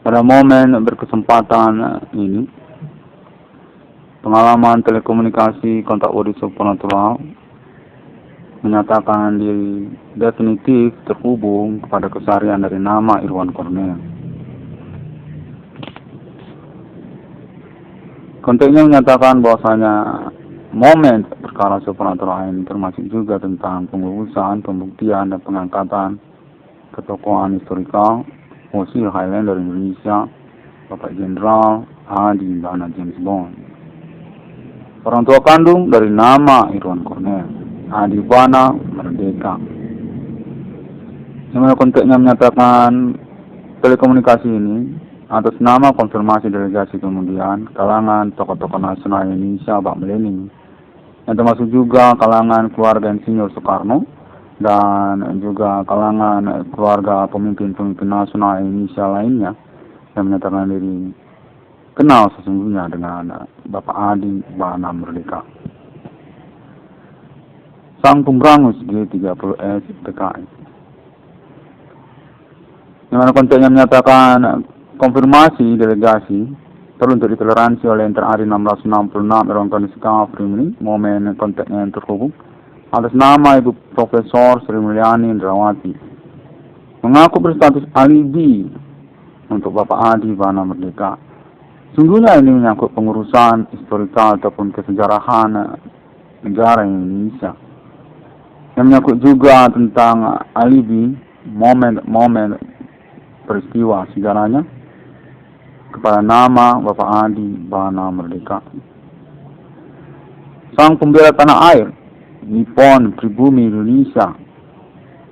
Pada momen berkesempatan ini, pengalaman telekomunikasi kontak audio supernatural menyatakan diri definitif terhubung kepada keseharian dari nama Irwan Cornel. Konteksnya menyatakan bahwasanya momen perkara supernatural ini termasuk juga tentang pengurusan, pembuktian, dan pengangkatan ketokohan historikal fosil Highlander Indonesia, Bapak Jenderal Adi Bana James Bond. Orang tua kandung dari nama Irwan Cornel, Adi Bana Merdeka. Yang konteksnya menyatakan telekomunikasi ini atas nama konfirmasi delegasi kemudian kalangan tokoh-tokoh nasional Indonesia Pak Meleni, yang termasuk juga kalangan keluarga Insinyur Soekarno dan juga kalangan keluarga pemimpin-pemimpin nasional Indonesia lainnya yang menyatakan diri kenal sesungguhnya dengan Bapak Adi Bana Merdeka, sang pemberangus G30S PKI. Yang mana kontennya menyatakan konfirmasi delegasi perlu untuk ditoleransi oleh NTRI 666 Irwan Cornel momen konteknya yang terhubung atas nama Ibu Profesor Sri Mulyani Indrawati mengaku berstatus alibi untuk Bapak Adi Bana Merdeka. Sungguhnya ini menyangkut pengurusan historikal ataupun kesejarahan negara Indonesia, yang menyangkut juga tentang alibi momen-momen peristiwa sejarahnya kepada nama Bapak Adi Bana Merdeka, sang pembela tanah air Nippon pribumi Indonesia,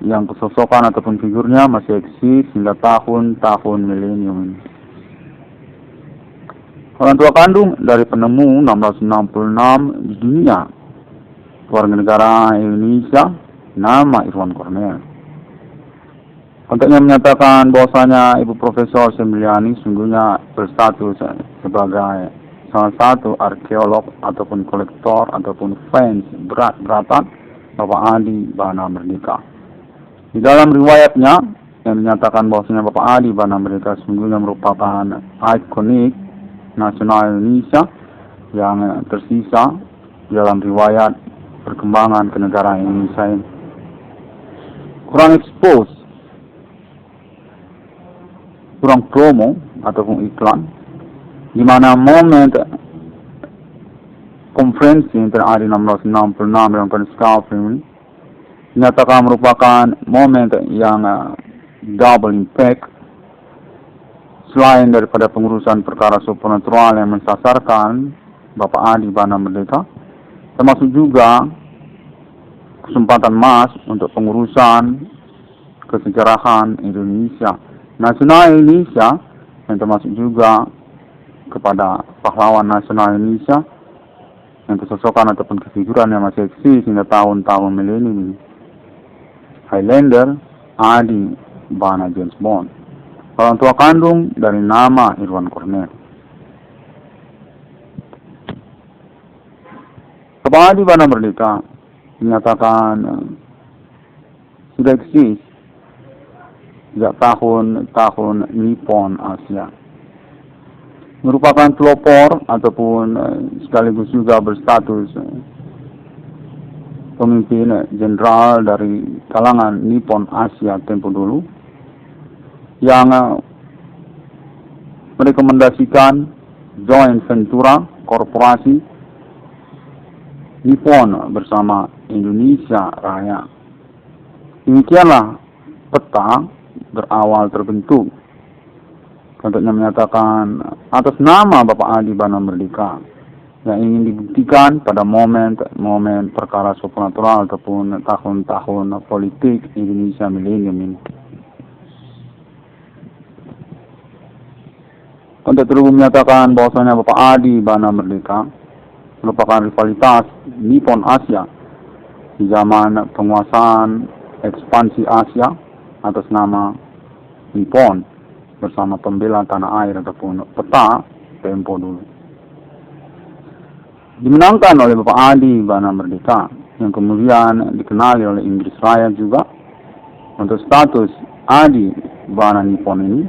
yang kesosokan ataupun figurnya masih eksis hingga tahun-tahun milenium. Orang tua kandung dari penemu 1666 di dunia, warga negara Indonesia, nama Irwan Cornel. Konteksnya menyatakan bahwasanya Ibu Profesor Sri Mulyani sungguhnya berstatus sebagai salah satu arkeolog ataupun kolektor ataupun fans berat-beratan Bapak Adi Bana Merdeka. Di dalam riwayatnya yang menyatakan bahwasanya Bapak Adi Bana Merdeka sungguhnya merupakan ikonik nasional Indonesia yang tersisa dalam riwayat perkembangan kenegaraan Indonesia ini. Kurang expose, kurang promo ataupun iklan, di mana momen konferensi NTRI 666 yang ini dinyatakan merupakan momen yang double impact, selain daripada pengurusan perkara supernatural yang mensasarkan Bapak Adi Bana Merdeka, termasuk juga kesempatan emas untuk pengurusan kesejarahan Indonesia, nasional Indonesia, yang termasuk juga kepada pahlawan nasional Indonesia yang kesosokan ataupun kefiguran yang masih eksis hingga tahun-tahun milenium, Highlander Adi Bana James Bond, orang tua kandung dari nama Irwan Cornel. Bapak Adi Bana Merdeka dinyatakan sudah eksis sejak tahun-tahun Nippon Asia, merupakan pelopor ataupun sekaligus juga berstatus pemimpin jenderal dari kalangan Nippon Asia tempo dulu, yang merekomendasikan joint venture korporasi Nippon bersama Indonesia Raya. Demikianlah peta berawal terbentuk. Konteksnya menyatakan atas nama Bapak Adi Bana Merdeka yang ingin dibuktikan pada momen perkara supernatural ataupun tahun-tahun politik Indonesia milenium ini. Konteks tersebut menyatakan bahwasanya Bapak Adi Bana Merdeka merupakan rivalitas Nippon Asia di zaman penguasaan ekspansi Asia atas nama Nippon bersama pembela tanah air ataupun peta tempo dulu. Dimenangkan oleh Bapak Adi Bana Merdeka yang kemudian dikenali oleh Inggris Raya juga untuk status Adi Bana Nippon ini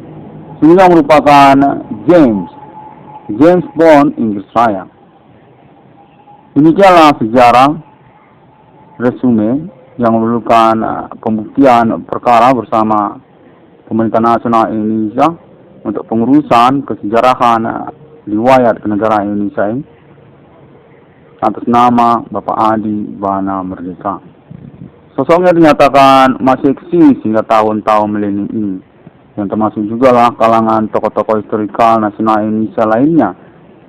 Sehingga merupakan James Bond Inggris Raya. Demikianlah sejarah resume yang memerlukan pembuktian perkara bersama Pemerintah Nasional Indonesia untuk pengurusan kesejarahan riwayat kenegaraan Indonesia ini atas nama Bapak Adi Bana Merdeka. Sosoknya dinyatakan masih eksis hingga tahun-tahun milenium ini, yang termasuk juga lah kalangan tokoh-tokoh historikal nasional Indonesia lainnya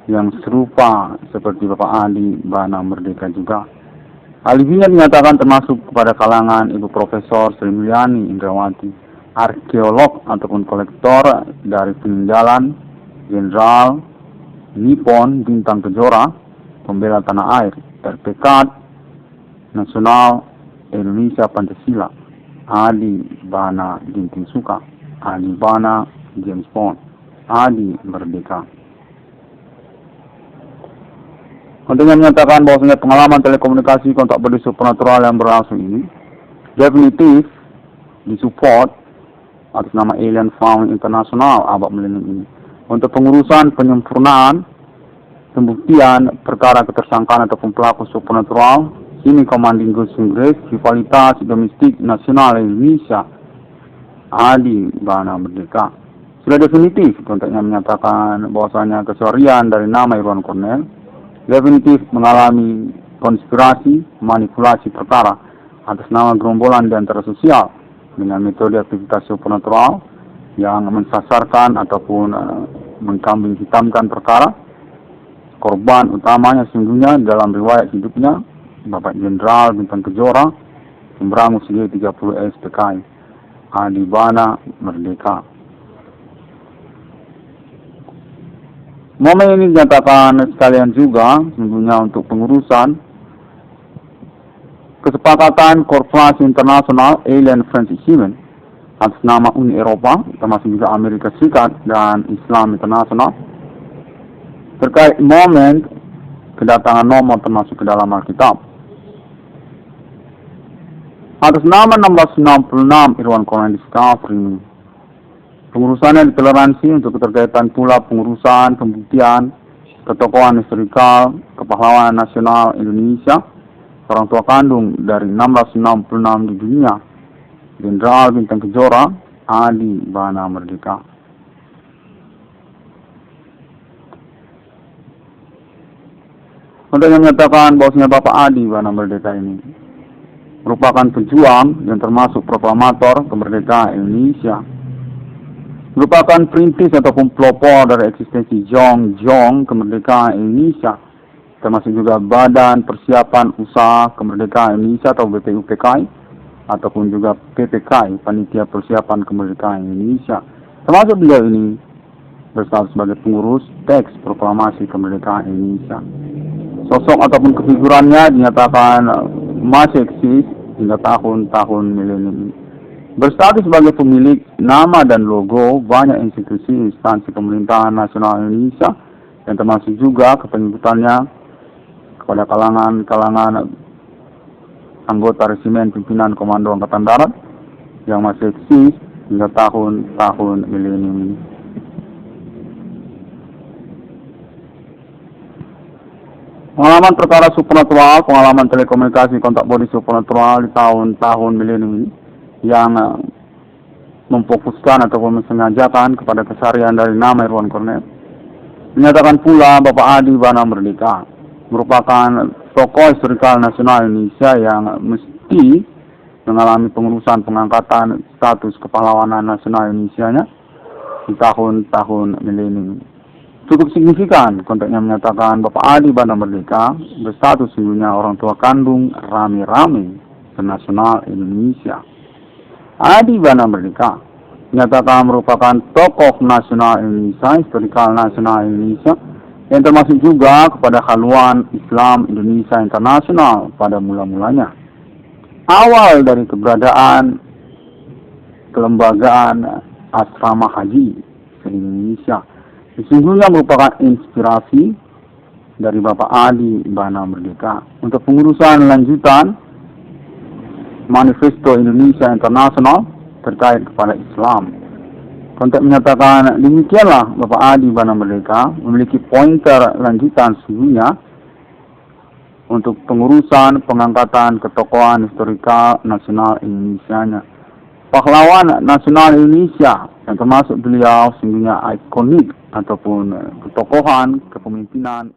yang serupa seperti Bapak Adi Bana Merdeka juga. Alibinya dinyatakan termasuk kepada kalangan Ibu Profesor Sri Mulyani Indrawati, arkeolog ataupun kolektor dari peninggalan Jenderal Nippon Bintang Kejora, pembela tanah air, terpekat nasional Indonesia Pancasila, Adi Bana Ginting Suka, Adi Bana James Bond, Adi Merdeka. Untuk menyatakan bahwasanya pengalaman telekomunikasi kontak berdiri supernatural yang berlangsung ini definitif disupport atas nama Alien Found International abad milenium ini untuk pengurusan penyempurnaan pembuktian perkara ketersangkaan ataupun pelaku supernatural ini Commanding Ghost Inggris rivalitas domestik nasional Indonesia Adi Bana Merdeka. Sudah definitif kontaknya menyatakan bahwasanya kesorrian dari nama Irwan Cornell definitif mengalami konspirasi manipulasi perkara atas nama gerombolan di antara sosial dengan metode aktivitas supernatural yang mensasarkan ataupun mengkambing hitamkan perkara. Korban utamanya sesungguhnya dalam riwayat hidupnya Bapak Jenderal Bintang Kejora Sembrang usia 30 SPKI Adi Bana Merdeka. Momen ini dinyatakan sekalian juga sesungguhnya untuk pengurusan kesepakatan korporasi internasional Alien Friendship Agreement atas nama Uni Eropa, termasuk juga Amerika Serikat dan Islam Internasional, terkait momen kedatangan nomor termasuk ke dalam Alkitab. Atas nama 1666 Irwan Cornell Discovery, pengurusannya ditoleransi untuk keterkaitan pula pengurusan pembuktian ketokohan historikal kepahlawanan nasional Indonesia, orang tua kandung dari 666 di dunia, Jenderal Bintang Kejora Adi Bana Merdeka. Untuk yang menyatakan bahwasanya Bapak Adi Bana Merdeka ini merupakan pejuang yang termasuk proklamator kemerdekaan Indonesia, merupakan perintis ataupun pelopor dari eksistensi Jong kemerdekaan Indonesia, termasuk juga Badan Persiapan Usaha Kemerdekaan Indonesia atau BPUPKI ataupun juga PPKI, Panitia Persiapan Kemerdekaan Indonesia. Termasuk beliau ini berstatus sebagai pengurus teks proklamasi kemerdekaan Indonesia. Sosok ataupun kefigurannya dinyatakan masih eksis hingga tahun-tahun milenium. Berstatus sebagai pemilik nama dan logo banyak institusi instansi pemerintahan nasional Indonesia yang termasuk juga kepemimpinannya kepada kalangan anggota resimen pimpinan Komando Angkatan Darat yang masih eksis hingga tahun-tahun milenium ini. Pengalaman perkara supernatural, pengalaman telekomunikasi kontak body supernatural di tahun-tahun milenium ini yang memfokuskan ataupun mensengajakan kepada keseharian dari nama Irwan Cornell. Menyatakan pula Bapak Adi Bana Merdeka merupakan tokoh historikal nasional Indonesia yang mesti mengalami pengurusan pengangkatan status kepahlawanan nasional Indonesia-nya di tahun-tahun milenium. Cukup signifikan konteksnya menyatakan Bapak Adi Bana Merdeka berstatus sesungguhnya orang tua kandung rame-rame nasional Indonesia. Adi Bana Merdeka menyatakan merupakan tokoh nasional Indonesia, historikal nasional Indonesia, yang termasuk juga kepada haluan Islam Indonesia Internasional pada mula-mulanya. Awal dari keberadaan kelembagaan asrama haji di Indonesia sesungguhnya merupakan inspirasi dari Bapak Adi Bana Merdeka untuk pengurusan lanjutan Manifesto Indonesia Internasional terkait kepada Islam. Kontek menyatakan demikianlah Bapak Adi Bana Merdeka memiliki pointer lanjutan sesungguhnya untuk pengurusan pengangkatan ketokohan historikal nasional Indonesianya. Pahlawan nasional Indonesia yang termasuk beliau sesungguhnya ikonik ataupun ketokohan kepemimpinan